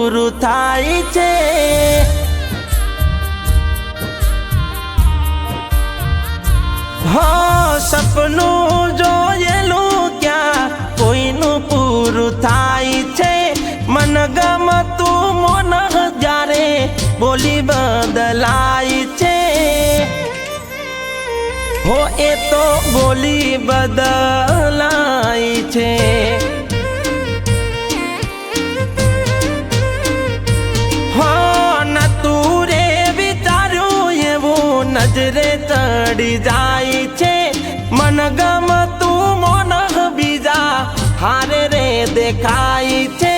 પૂરું થાય છે। હો સપનું જોયેલું ક્યાં કોઈનું પૂરું થાય છે। મન ગમતું મોન જ્યારે બોલી બદલાય છે। હો એ તો બોલી બદલાય છે। હો નતું રે વિચાર્યું એવું નજરે ચડી જાય છે। મન ગમતું મોન બીજા હારે રે દેખાય છે।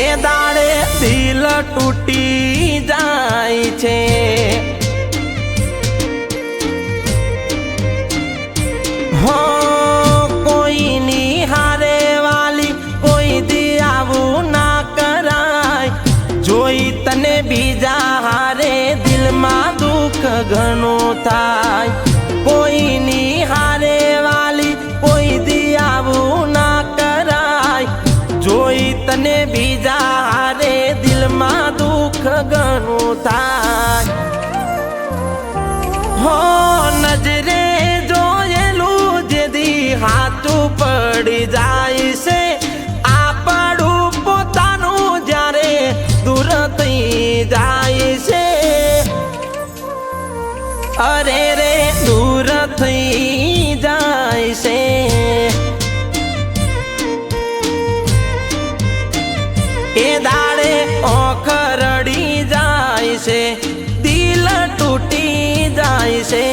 એ દાડે દિલ તૂટી જાય છે। હો કોઈની હારે વાલી કોઈ દી આવું ના કરાય। જોઈ તને બીજા હારે દિલમાં દુઃખ ઘણું થાય। કોઈની હારે વાલી કોઈ દી આવું ના કરાય। જોઈ તને બીજા હારે દિલમાં દુઃખ ઘણું થાય। હો નજરે જોયેલું જેદી હાથું પડી જાય છે। આ પડું પોતાનું જ્યારે દૂર થઈ જાય છે। અરે રે દૂર થઈ જાય છે। એ દાડે ઓખ રડી જાય છે। દિલ તૂટી જાય છે।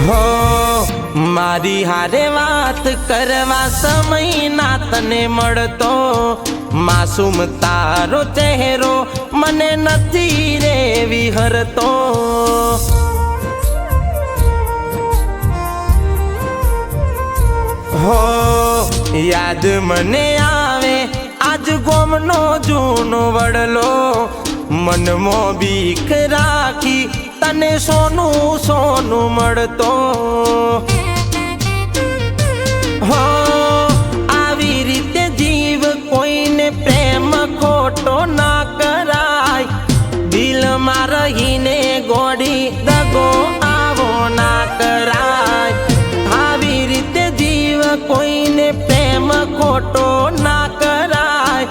હો મારી હારે વાત કરવા સમય ના તને મળતો। માસૂમ તારો ચહેરો મને નથી રે વિહરતો। હો યાદ મને આવે આજ ગોમનો જૂનો વડલો। મનમાં બીક રાખી તને સોનું સોનું મળતો। હો આવી રીતે જીવ કોઈને પ્રેમ ખોટો ના કરાય। દિલમાં રહીને ગોળી દગો આવો ના કરાય। આવી રીતે જીવ કોઈને પ્રેમ ખોટો ના કરાય।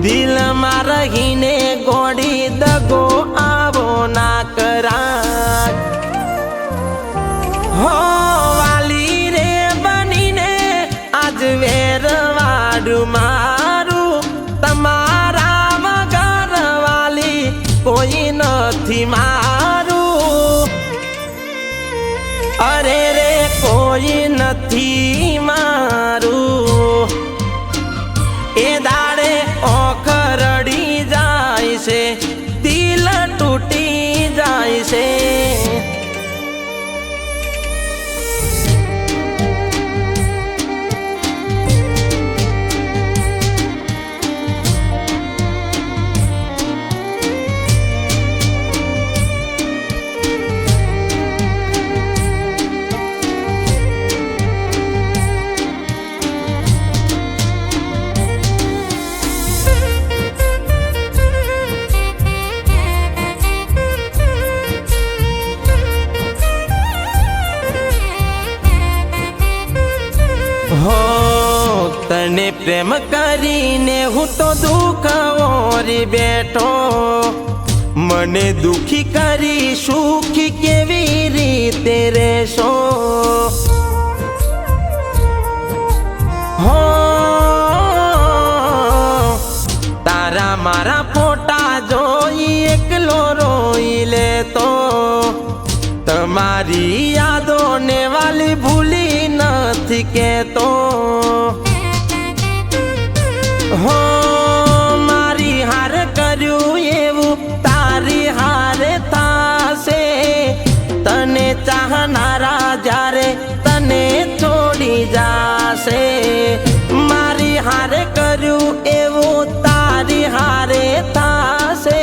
દિલમાં રહીને ગોળી દગો આવો ના કરાય। હો વાલી રે બનીને આજ વેરવાડું મારું। તમારા વગર વાલી કોઈ નથી મારું। અરે રે કોઈ નથી મારું। એ દાડે ઓખ રડી જાય છે। દિલ તૂટી જાય છે। હો તને પ્રેમ કરીને હું તો દુઃખ ઓરી બેઠો। મને દુખી કરી સુખી કેવી રીતે રહેશો। હો તારા મારા ફોટા જોઈ એકલો રોઈ લેતો। તમારી યાદોને વાલી ભૂલી ન કેતો હો મારી હાર કર્યું એવું તારી હારે થાશે તને ચાહનારા જ્યારે તને છોડી જાશે મારી હારે કર્યું એવું તારી હારે થાશે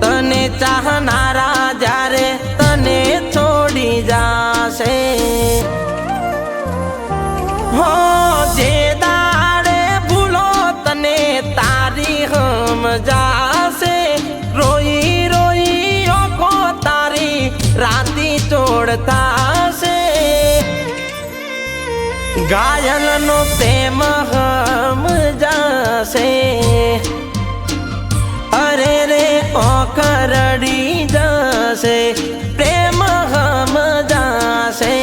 તને ચાહનારા જ્યારે તને છોડી જાશે હો જે દાડે ભૂલો તને તારી હમ જાશે રોઈ રોઈ ઓખો તારી રાતી ચોડતાશે ઘાયલનો પ્રેમ હમ જાશે અરે રે ઓખ રડી જશે પ્રેમ હમ જાશે